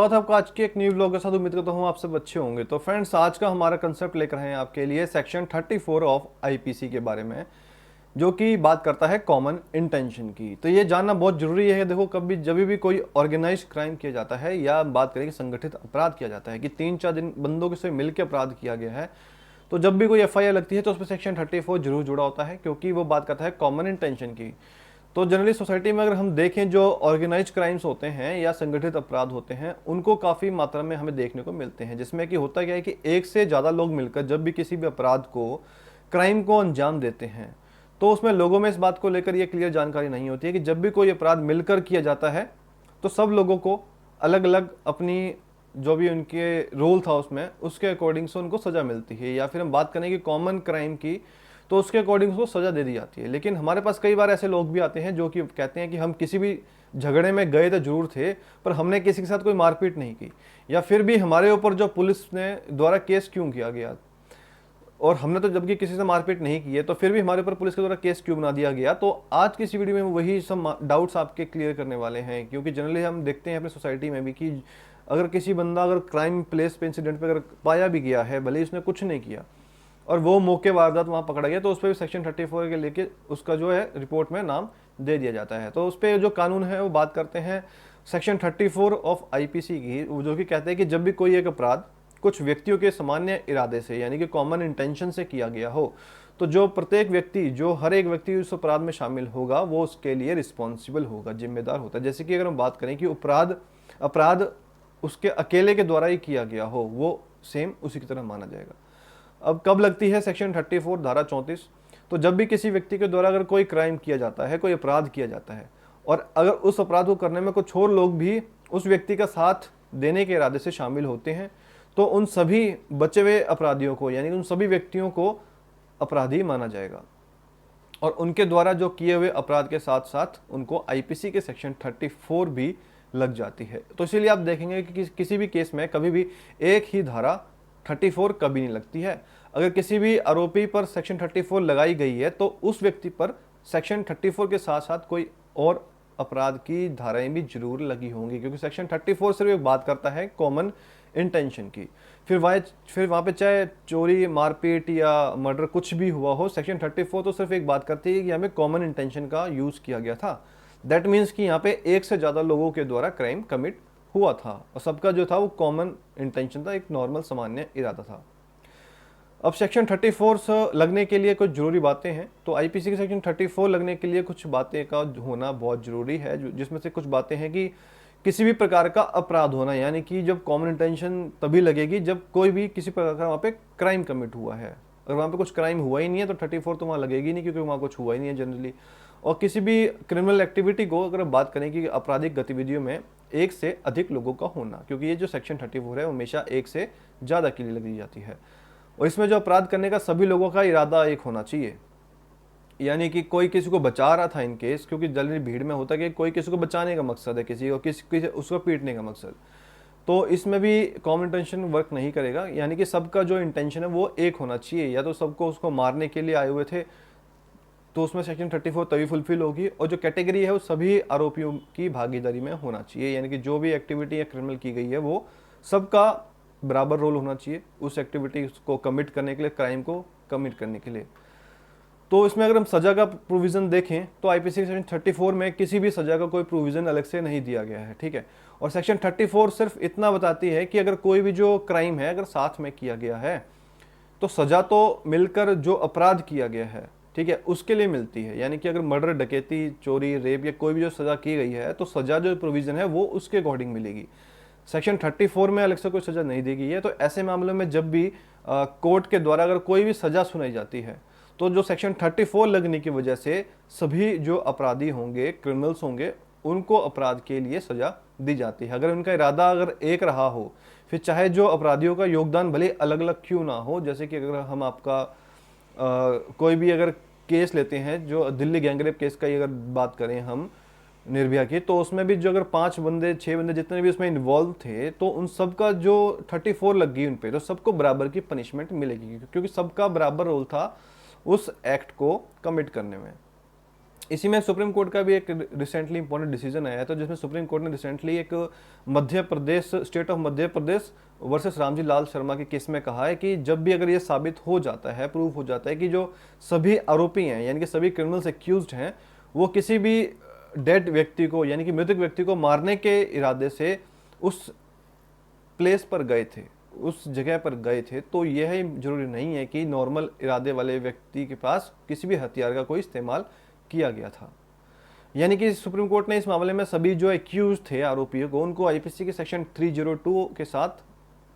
बहुत आपका आज के एक न्यू ब्लॉग के साथ उम्मीद करता हूँ आप सब अच्छे होंगे। तो फ्रेंड्स, आज का हमारा कंसेप्ट लेकर आए हैं आपके लिए सेक्शन 34 ऑफ आईपीसी के बारे में, जो कि बात करता है कॉमन इंटेंशन की। तो ये जानना बहुत जरूरी है। देखो, कभी जब भी कोई ऑर्गेनाइज क्राइम किया जाता है या बात करें कि संगठित अपराध किया जाता है कि 3-4 दिन बंदों के से मिलकर अपराध किया गया है, तो जब भी कोई एफआईआर लगती है तो उसमें सेक्शन 34 जरूर जुड़ा होता है, क्योंकि वो बात करता है कॉमन इंटेंशन की। तो जनरली सोसाइटी में अगर हम देखें, जो ऑर्गेनाइज क्राइम्स होते हैं या संगठित अपराध होते हैं, उनको काफ़ी मात्रा में हमें देखने को मिलते हैं, जिसमें कि होता क्या है कि एक से ज़्यादा लोग मिलकर जब भी किसी भी अपराध को, क्राइम को अंजाम देते हैं, तो उसमें लोगों में इस बात को लेकर ये क्लियर जानकारी नहीं होती है कि जब भी कोई अपराध मिलकर किया जाता है तो सब लोगों को अलग अलग अपनी जो भी उनके रोल था उसमें, उसके अकॉर्डिंग से उनको सज़ा मिलती है। या फिर हम बात करें कि कॉमन क्राइम की, तो उसके अकॉर्डिंग उसको सज़ा दे दी जाती है। लेकिन हमारे पास कई बार ऐसे लोग भी आते हैं जो कि कहते हैं कि हम किसी भी झगड़े में गए तो जरूर थे, पर हमने किसी के साथ कोई मारपीट नहीं की, या फिर भी हमारे ऊपर जो पुलिस ने द्वारा केस क्यों किया गया, और हमने तो जबकि किसी से मारपीट नहीं की है, तो फिर भी हमारे ऊपर पुलिस के द्वारा केस क्यों बना दिया गया। तो आज की इस वीडियो में वही सब डाउट्स आपके क्लियर करने वाले हैं, क्योंकि जनरली हम देखते हैं अपनी सोसाइटी में भी कि अगर किसी बंदा अगर क्राइम प्लेस पे, इंसिडेंट पे अगर पाया भी गया है, भले ही उसने कुछ नहीं किया और वो मौके वारदात वहाँ पकड़ा गया, तो उस पर भी सेक्शन 34 के लेके उसका जो है रिपोर्ट में नाम दे दिया जाता है। तो उस पर जो कानून है वो बात करते हैं सेक्शन 34 ऑफ आईपीसी की, जो कि कहते हैं कि जब भी कोई एक अपराध कुछ व्यक्तियों के सामान्य इरादे से, यानी कि कॉमन इंटेंशन से किया गया हो, तो जो प्रत्येक व्यक्ति, जो हर एक व्यक्ति उस अपराध में शामिल होगा, वो उसके लिए रिस्पॉन्सिबल होगा, जिम्मेदार होता है। जैसे कि अगर हम बात करें कि अपराध उसके अकेले के द्वारा ही किया गया हो, वो सेम उसी की तरह माना जाएगा। अब कब लगती है सेक्शन 34 धारा 34? तो जब भी किसी व्यक्ति के द्वारा अगर कोई क्राइम किया जाता है, कोई अपराध किया जाता है, और अगर उस अपराध को करने में कुछ और लोग भी उस व्यक्ति का साथ देने के इरादे से शामिल होते हैं, तो उन सभी बचे हुए अपराधियों को, यानी उन सभी व्यक्तियों को अपराधी माना जाएगा, और उनके द्वारा जो किए हुए अपराध के साथ साथ उनको आईपीसी के सेक्शन 34 भी लग जाती है। तो इसीलिए आप देखेंगे कि किसी भी केस में कभी भी एक ही धारा 34 कभी नहीं लगती है। अगर किसी भी आरोपी पर सेक्शन 34 लगाई गई है, तो उस व्यक्ति पर सेक्शन 34 के साथ साथ कोई और अपराध की धाराएं भी जरूर लगी होंगी, क्योंकि सेक्शन 34 सिर्फ एक बात करता है कॉमन इंटेंशन की। फिर वहाँ पे चाहे चोरी, मारपीट या मर्डर कुछ भी हुआ हो, सेक्शन 34 तो सिर्फ एक बात करती है कि हमें कॉमन इंटेंशन का यूज़ किया गया था। दैट मीन्स कि यहाँ पे एक से ज़्यादा लोगों के द्वारा क्राइम कमिट हुआ था, और सबका जो था वो कॉमन इंटेंशन था, एक नॉर्मल सामान्य इरादा था। अब सेक्शन 34 से लगने के लिए कुछ जरूरी बातें हैं। तो आईपीसी के सेक्शन 34 लगने के लिए कुछ बातें का होना बहुत जरूरी है, जिसमें से कुछ बातें हैं कि किसी भी प्रकार का अपराध होना, यानी कि जब कॉमन इंटेंशन तभी लगेगी जब कोई भी किसी प्रकार का वहाँ पे क्राइम कमिट हुआ है। अगर वहाँ पे कुछ क्राइम हुआ ही नहीं है तो 34 तो वहाँ लगेगी नहीं, क्योंकि वहाँ कुछ हुआ ही नहीं है जनरली। और किसी भी क्रिमिनल एक्टिविटी को अगर बात करें कि आपराधिक गतिविधियों में एक से अधिक लोगों का होना, क्योंकि ये जो सेक्शन 34 है हमेशा एक से ज़्यादा के लिए लगी जाती है। और इसमें जो अपराध करने का सभी लोगों का इरादा एक होना चाहिए, यानी कि कोई किसी को बचा रहा था इन केस, क्योंकि जल्दी भीड़ में होता है कि कोई किसी को बचाने का मकसद है, किसी को किसी उसको पीटने का मकसद, तो इसमें भी कॉमन इंटेंशन वर्क नहीं करेगा। यानी कि सबका जो इंटेंशन है वो एक होना चाहिए, या तो सबको उसको मारने के लिए आए हुए थे तो उसमें सेक्शन 34 तभी फुलफिल होगी, और जो कैटेगरी है वो सभी आरोपियों की भागीदारी में होना चाहिए, यानी कि जो भी एक्टिविटी या क्रिमिनल की गई है वो सबका बराबर रोल होना चाहिए उस एक्टिविटी को कमिट करने के लिए, क्राइम को कमिट करने के लिए। तो इसमें अगर हम सजा का प्रोविजन देखें तो आईपीसी सेक्शन 34 में किसी भी सजा का कोई प्रोविजन अलग से नहीं दिया गया है, ठीक है। और सेक्शन 34 सिर्फ इतना बताती है कि अगर कोई भी जो क्राइम है अगर साथ में किया गया है, तो सजा तो मिलकर जो अपराध किया गया है, ठीक है, उसके लिए मिलती है। यानी कि अगर मर्डर, डकैती, चोरी, रेप या कोई भी जो सजा की गई है, तो सजा जो प्रोविजन है वो उसके अकॉर्डिंग मिलेगी। सेक्शन 34 में अलग से कोई सजा नहीं दी गई है। तो ऐसे मामलों में जब भी कोर्ट के द्वारा अगर कोई भी सजा सुनाई जाती है, तो जो सेक्शन 34 लगने की वजह से सभी जो अपराधी होंगे, क्रिमिनल्स होंगे, उनको अपराध के लिए सजा दी जाती है। अगर उनका इरादा अगर एक रहा हो, फिर चाहे जो अपराधियों का योगदान भले अलग अलग क्यों ना हो, जैसे कि अगर हम आपका कोई भी अगर केस लेते हैं, जो दिल्ली गैंगरेप केस का अगर बात करें हम निर्भया की, तो उसमें भी जो अगर 5 बंदे 6 बंदे जितने भी उसमें इन्वॉल्व थे, तो उन सबका जो 34 लग गई उन पे, तो सबको बराबर की पनिशमेंट मिलेगी, क्योंकि सबका बराबर रोल था उस एक्ट को कमिट करने में। इसी में सुप्रीम कोर्ट का भी एक रिसेंटली इंपॉर्टेंट डिसीजन आया है, तो जिसमें सुप्रीम कोर्ट ने रिसेंटली एक Madhya Pradesh, state of Madhya Pradesh versus Ramji Lal Sharma के केस में कहा है कि जब भी अगर ये साबित हो जाता है, प्रूव हो जाता है कि जो सभी आरोपी हैं यानी कि सभी क्रिमिनल्स एक्यूज्ड हैं वो किसी भी डेड व्यक्ति को यानी कि मृतक व्यक्ति को मारने के इरादे से उस प्लेस पर गए थे, उस जगह पर गए थे, तो यह जरूरी नहीं है कि नॉर्मल इरादे वाले व्यक्ति के पास किसी भी हथियार का कोई इस्तेमाल किया गया था। यानी कि सुप्रीम कोर्ट ने इस मामले में सभी जो एक्यूज थे आरोपियों को, उनको आईपीसी के सेक्शन 302 के साथ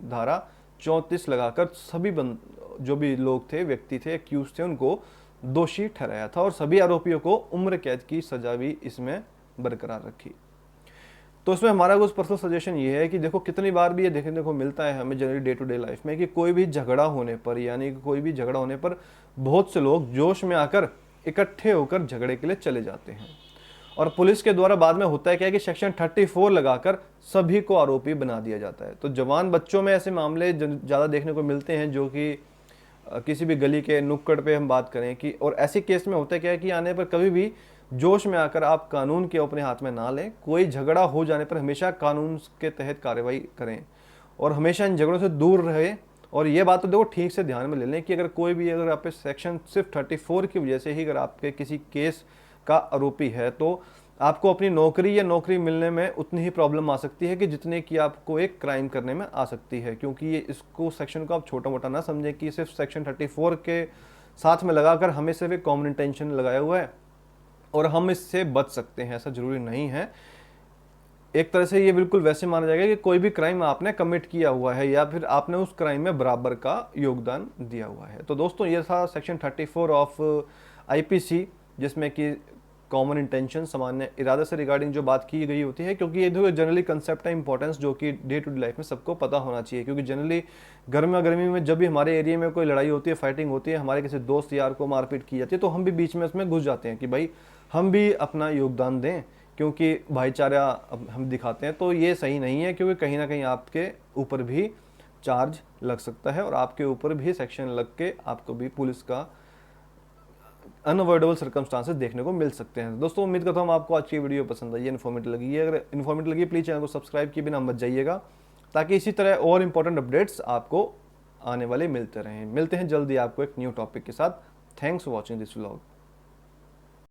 धारा 34 लगाकर सभी जो भी लोग थे, व्यक्ति थे, एक्यूज थे, उनको दोषी ठहराया था और सभी आरोपियों को उम्र कैद की सजा भी इसमें बरकरार रखी। तो इसमें हमारा कुछ पर्सनल सजेशन ये है कि देखो कितनी बार भी ये देखने को मिलता है हमें generally day to day life में कि कोई भी झगड़ा होने पर, यानी कि कोई भी झगड़ा होने पर बहुत से लोग जोश में आकर इकट्ठे होकर झगड़े के लिए चले जाते हैं और पुलिस के द्वारा बाद में होता है क्या कि सेक्शन 34 लगाकर सभी को आरोपी बना दिया जाता है। तो जवान बच्चों में ऐसे मामले ज़्यादा देखने को मिलते हैं, जो कि किसी भी गली के नुक्कड़ पे हम बात करें कि, और ऐसे केस में होता है क्या है कि आने पर कभी भी जोश में आकर आप कानून के अपने हाथ में ना लें। कोई झगड़ा हो जाने पर हमेशा कानून के तहत कार्रवाई करें और हमेशा इन झगड़ों से दूर रहे। और ये बात तो देखो ठीक से ध्यान में ले लें कि अगर कोई भी, अगर आप पे सेक्शन सिर्फ 34 की वजह से ही अगर आपके किसी केस का आरोपी है तो आपको अपनी नौकरी या नौकरी मिलने में उतनी ही प्रॉब्लम आ सकती है कि जितने की आपको एक क्राइम करने में आ सकती है। क्योंकि ये इसको सेक्शन को आप छोटा मोटा ना समझें कि सिर्फ सेक्शन 34 के साथ में लगाकर हमें सिर्फ एक कॉमन इंटेंशन लगाया हुआ है और हम इससे बच सकते हैं, ऐसा जरूरी नहीं है। एक तरह से ये बिल्कुल वैसे माना जाएगा कि कोई भी क्राइम आपने कमिट किया हुआ है या फिर आपने उस क्राइम में बराबर का योगदान दिया हुआ है। तो दोस्तों ये था सेक्शन 34 ऑफ आईपीसी, जिसमें कि कॉमन इंटेंशन, सामान्य इरादे से रिगार्डिंग जो बात की गई होती है। क्योंकि ये जो जनरली कंसेप्ट है इंपॉर्टेंस, जो कि डे टू डे लाइफ में सबको पता होना चाहिए। क्योंकि जनरली गर्मी में जब भी हमारे एरिया में कोई लड़ाई होती है, फाइटिंग होती है, हमारे किसी दोस्त यार को मारपीट की जाती है, तो हम भी बीच में उसमें घुस जाते हैं कि भाई हम भी अपना योगदान दें, क्योंकि भाईचारा हम दिखाते हैं। तो ये सही नहीं है, क्योंकि कहीं ना कहीं आपके ऊपर भी चार्ज लग सकता है और आपके ऊपर भी सेक्शन लग के आपको भी पुलिस का अनअवॉइडेबल सर्कमस्टांसेस देखने को मिल सकते हैं। दोस्तों उम्मीद करता हूँ आपको आज की वीडियो पसंद आई है, इन्फॉर्मेटिव लगी है। अगर इन्फॉर्मेटिव लगी प्लीज़ चैनल को सब्सक्राइब किए बिना मत जाइएगा, ताकि इसी तरह और इंपॉर्टेंट अपडेट्स आपको आने वाले मिलते रहें। मिलते हैं जल्दी आपको एक न्यू टॉपिक के साथ। Thanks for watching this vlog.